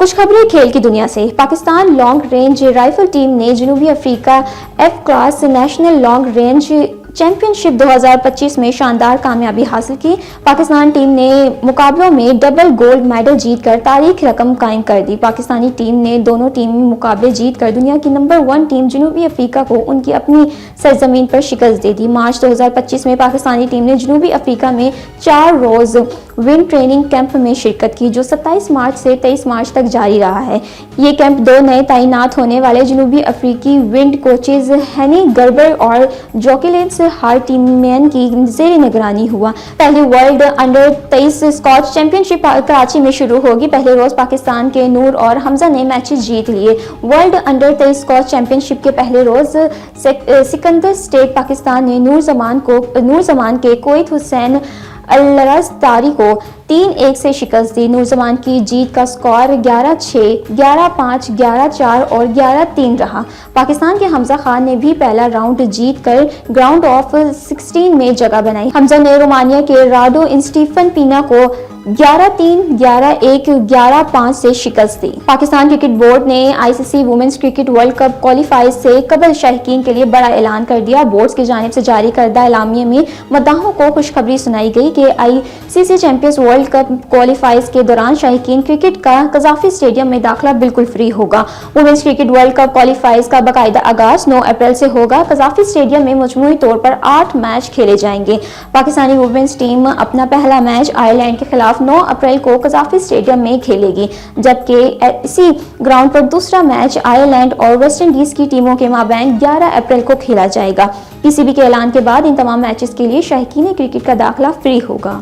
खुशखबरी खेल की दुनिया से। Pakistan long range rifle team ने जनूबी अफ्रीका F class national long range championship 2025 में शानदार कामयाबी हासिल की। पाकिस्तान टीम ने मुकाबलों में डबल गोल्ड मेडल जीतकर तारीख रकम कायम कर दी। पाकिस्तानी टीम ने दोनों टीमी मुकाबले जीतकर दुनिया की नंबर 1 टीम जनूबी अफ्रीका को उनकी अपनी सरजमीन पर शिकस्त दे दी। मार्च 2025 में पाकिस्तानी टीम ने जनूबी अफ्रीका में 4 रोज विंड ट्रेनिंग कैंप में शिरकत की, जो 27 मार्च से 23 मार्च तक जारी रहा है। ये कैंप 2 नए तैनात होने वाले जनूबी अफ्रीकी विंड कोचेज हैनी गर्बर और जोकेलेंस हार्टिमैन की ज़ेर निगरानी हुआ। पहली world under 23 squash championship Karachi में शुरू होगी। पहले रोज पाकिस्तान के नूर और हमजा ने मैचेस जीत लिए। वर्ल्ड अंडर 23 स्कॉच चैंपियनशिप के पहले रोज सिकंदर स्टेट पाकिस्तान ने नूर जमान के कोइत हुसैन अल-रज़दारी को 3-1 से शिकस्त दी। नूरजमान की जीत का स्कोर 11-6, 11-5, 11-4 और 11-3 रहा। पाकिस्तान के हमजा खान ने भी पहला राउंड जीतकर ग्राउंड ऑफ 16 में जगह बनाई। हमजा ने रोमानिया के राडो स्टीफन पीना को 11-3, 11-1, 11-5 से शिकस्त दी। पाकिस्तान क्रिकेट बोर्ड ने ICC women's cricket world cup qualifier से कबल शायकीन के लिए बड़ा ऐलान कर दिया। बोर्ड की जानिब से जारी करदा एलामिया में मद्दाहों को खुशखबरी सुनाई गई कि आईसीसी चैंपियंस वर्ल्ड कप क्वालिफायर्स के दौरान शायकीन क्रिकेट का कजाफी स्टेडियम में दाखिला बिल्कुल फ्री होगा। Women's cricket world cup qualifiers का बाकायदा आगाज 9 अप्रैल से होगा। कजाफी स्टेडियम में मजमूई तौर पर 8 मैच खेले जाएंगे। पाकिस्तानी वुमेन्स टीम अपना पहला मैच आयरलैंड के खिलाफ 9 अप्रैल को कजाफी स्टेडियम में खेलेगी, जबकि इसी ग्राउंड पर दूसरा मैच आयरलैंड और वेस्ट इंडीज की टीमों के माबैन 11 अप्रैल को खेला जाएगा। पीसीबी के ऐलान के बाद इन तमाम मैचेस के लिए शायकीन क्रिकेट का दाखिला फ्री होगा।